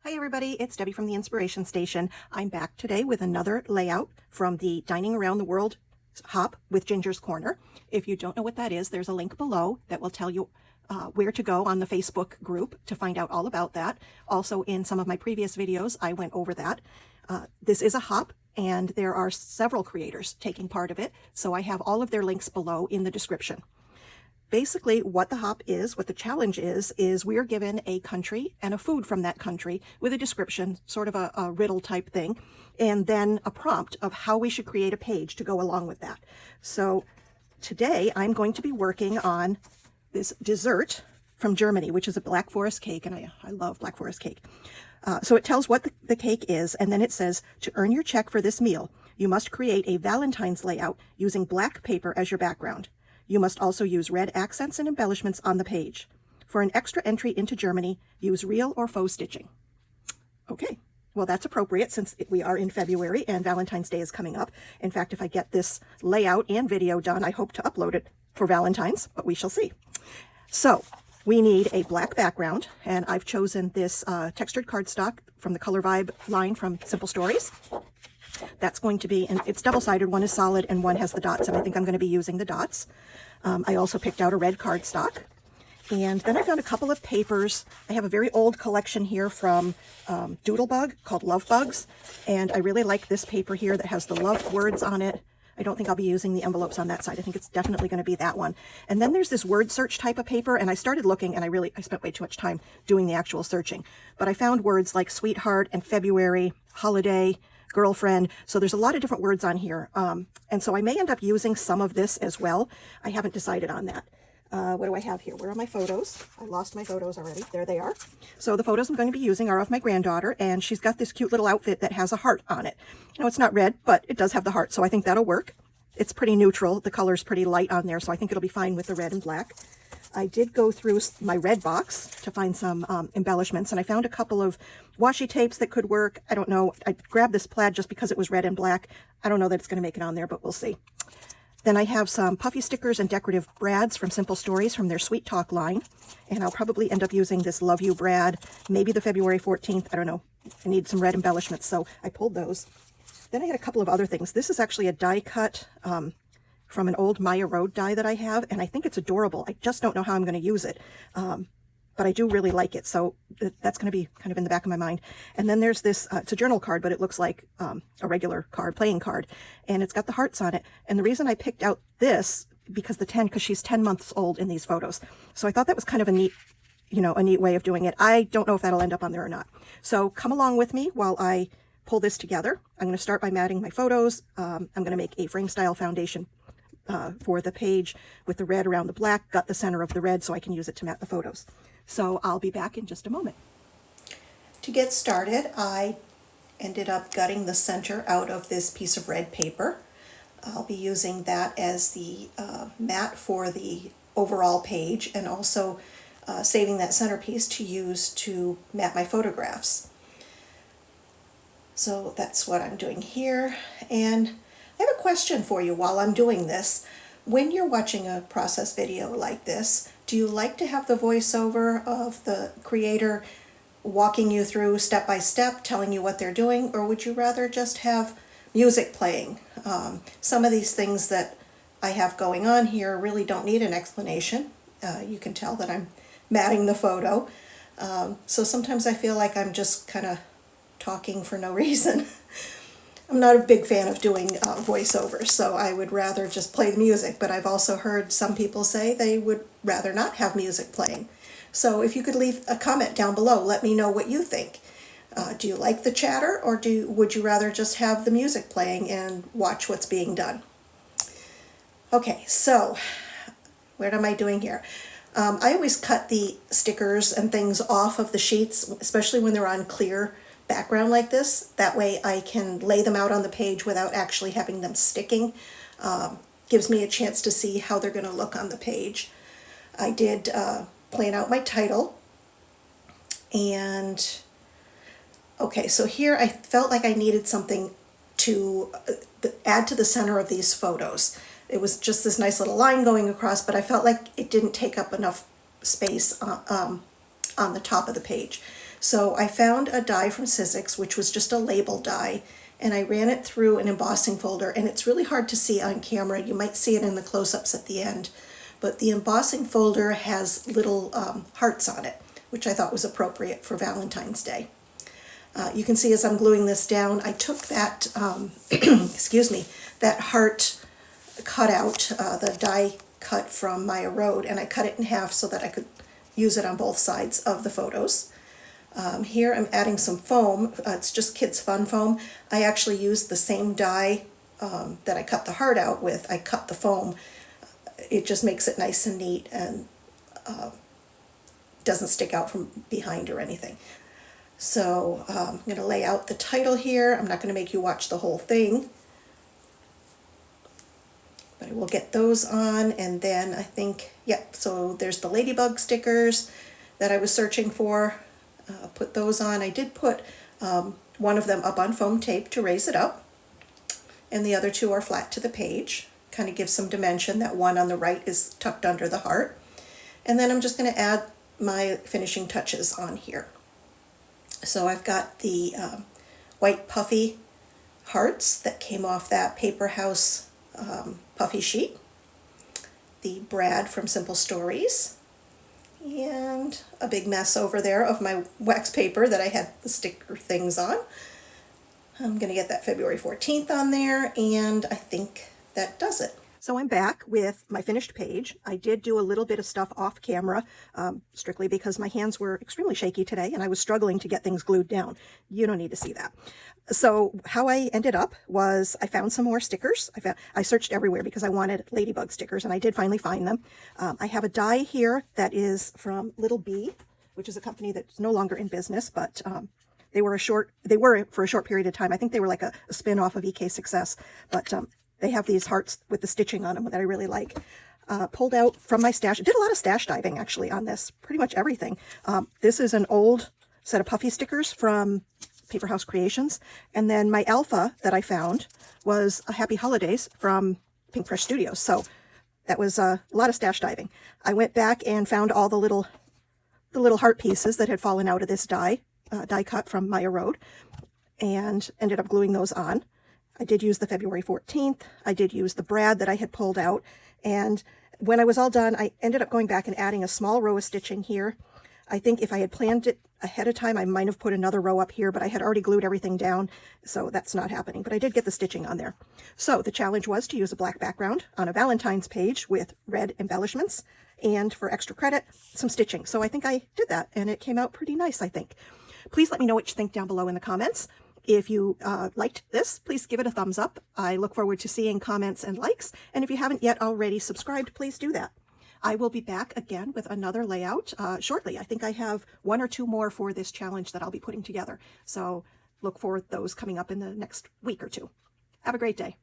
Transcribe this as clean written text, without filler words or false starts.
Hi everybody, it's Debbie from the Inspiration Station. I'm back today with another layout from the Dining Around the World Hop with Ginger's Corner. If you don't know what that is, there's a link below that will tell you where to go on the Facebook group to find out all about that. Also, in some of my previous videos, I went over that. This is a hop, and there are several creators taking part of it, so I have all of their links below in the description. Basically, what the hop is, what the challenge is we're given a country and a food from that country with a description, sort of a riddle type thing, and then a prompt of how we should create a page to go along with that. So today I'm going to be working on this dessert from Germany, which is a Black Forest cake, and I love Black Forest cake. So it tells what the cake is, and then it says, to earn your check for this meal, you must create a Valentine's layout using black paper as your background. You must also use red accents and embellishments on the page. For an extra entry into Germany, use real or faux stitching. Okay, well that's appropriate since we are in February and Valentine's Day is coming up. In fact, if I get this layout and video done, I hope to upload it for Valentine's, but we shall see. So we need a black background, and I've chosen this textured cardstock from the Color Vibe line from Simple Stories. That's going to be, and it's double-sided, one is solid and one has the dots, and I think I'm going to be using the dots. I also picked out a red cardstock, and then I found a couple of papers. I have a very old collection here from Doodlebug called Love Bugs, and I really like this paper here that has the love words on it. I don't think I'll be using the envelopes on that side. I think it's definitely going to be that one. And then there's this word search type of paper, and I started looking, and I spent way too much time doing the actual searching. But I found words like sweetheart and February, holiday, girlfriend. So there's a lot of different words on here. And so I may end up using some of this as well. I haven't decided on that. What do I have here? Where are my photos? I lost my photos already. There they are. So the photos I'm going to be using are of my granddaughter, and she's got this cute little outfit that has a heart on it. Now, it's not red, but it does have the heart, so I think that'll work. It's pretty neutral. The color's pretty light on there, so I think it'll be fine with the red and black. I did go through my red box to find some embellishments, and I found a couple of washi tapes that could work. I don't know. I grabbed this plaid just because it was red and black. I don't know that it's going to make it on there, but we'll see. Then I have some puffy stickers and decorative brads from Simple Stories from their Sweet Talk line, and I'll probably end up using this Love You brad, maybe the February 14th. I don't know. I need some red embellishments, so I pulled those. Then I had a couple of other things. This is actually a die cut from an old Maya Road die that I have, and I think it's adorable. I just don't know how I'm going to use it, but I do really like it, so that's going to be kind of in the back of my mind. And then there's this, it's a journal card, but it looks like a regular card, playing card, and it's got the hearts on it. And the reason I picked out this, because she's 10 months old in these photos, so I thought that was kind of a neat, a neat way of doing it. I don't know if that'll end up on there or not. So come along with me while I pull this together. I'm going to start by matting my photos. I'm going to make a frame style foundation for the page with the red around the black, got the center of the red so I can use it to mat the photos. So I'll be back in just a moment. To get started, I ended up gutting the center out of this piece of red paper. I'll be using that as the mat for the overall page, and also saving that centerpiece to use to mat my photographs. So that's what I'm doing here. And I have a question for you while I'm doing this. When you're watching a process video like this, do you like to have the voiceover of the creator walking you through step by step, telling you what they're doing, or would you rather just have music playing? Some of these things that I have going on here really don't need an explanation. You can tell that I'm matting the photo. So sometimes I feel like I'm just kind of talking for no reason. I'm not a big fan of doing voiceovers, so I would rather just play the music, but I've also heard some people say they would rather not have music playing. So if you could leave a comment down below, let me know what you think. Do you like the chatter, or would you rather just have the music playing and watch what's being done? Okay, so what am I doing here? I always cut the stickers and things off of the sheets, especially when they're on clear background like this. That way I can lay them out on the page without actually having them sticking. Gives me a chance to see how they're going to look on the page. I did plan out my title, and okay, so here I felt like I needed something to add to the center of these photos. It was just this nice little line going across, but I felt like it didn't take up enough space on the top of the page. So I found a die from Sizzix, which was just a label die, and I ran it through an embossing folder, and it's really hard to see on camera. You might see it in the close-ups at the end, but the embossing folder has little hearts on it, which I thought was appropriate for Valentine's Day. You can see as I'm gluing this down, I took that, excuse me, that heart cutout, the die cut from Maya Road, and I cut it in half so that I could use it on both sides of the photos. Here I'm adding some foam. It's just Kids Fun foam. I actually used the same die that I cut the heart out with. I cut the foam. It just makes it nice and neat and doesn't stick out from behind or anything. So I'm going to lay out the title here. I'm not going to make you watch the whole thing, but I will get those on, and then I think, yep, so there's the ladybug stickers that I was searching for. Put those on. I did put one of them up on foam tape to raise it up, and the other two are flat to the page. Kind of gives some dimension. That one on the right is tucked under the heart. And then I'm just going to add my finishing touches on here. So I've got the white puffy hearts that came off that Paper House puffy sheet, the Brad from Simple Stories, and a big mess over there of my wax paper that I had the sticker things on. I'm going to get that February 14th on there, and I think that does it. So I'm back with my finished page. I did do a little bit of stuff off camera, strictly because my hands were extremely shaky today and I was struggling to get things glued down. You don't need to see that. So how I ended up was I found some more stickers. I searched everywhere because I wanted ladybug stickers, and I did finally find them. I have a die here that is from Little Bee, which is a company that's no longer in business, but they were for a short period of time. I think they were like a spin-off of EK Success, but they have these hearts with the stitching on them that I really like. Pulled out from my stash. I did a lot of stash diving actually on this, pretty much everything. This is an old set of puffy stickers from Paper House Creations. And then my alpha that I found was a Happy Holidays from Pink Fresh Studios. So that was a lot of stash diving. I went back and found all the little heart pieces that had fallen out of this die cut from Maya Road, and ended up gluing those on. I did use the February 14th. I did use the Brad that I had pulled out. And when I was all done, I ended up going back and adding a small row of stitching here. I think if I had planned it ahead of time, I might have put another row up here, but I had already glued everything down, so that's not happening. But I did get the stitching on there. So the challenge was to use a black background on a Valentine's page with red embellishments, and for extra credit, some stitching. So I think I did that, and it came out pretty nice, I think. Please let me know what you think down below in the comments. If you liked this, please give it a thumbs up. I look forward to seeing comments and likes. And if you haven't yet already subscribed, please do that. I will be back again with another layout shortly. I think I have 1 or 2 more for this challenge that I'll be putting together. So look for those coming up in the next week or 2. Have a great day.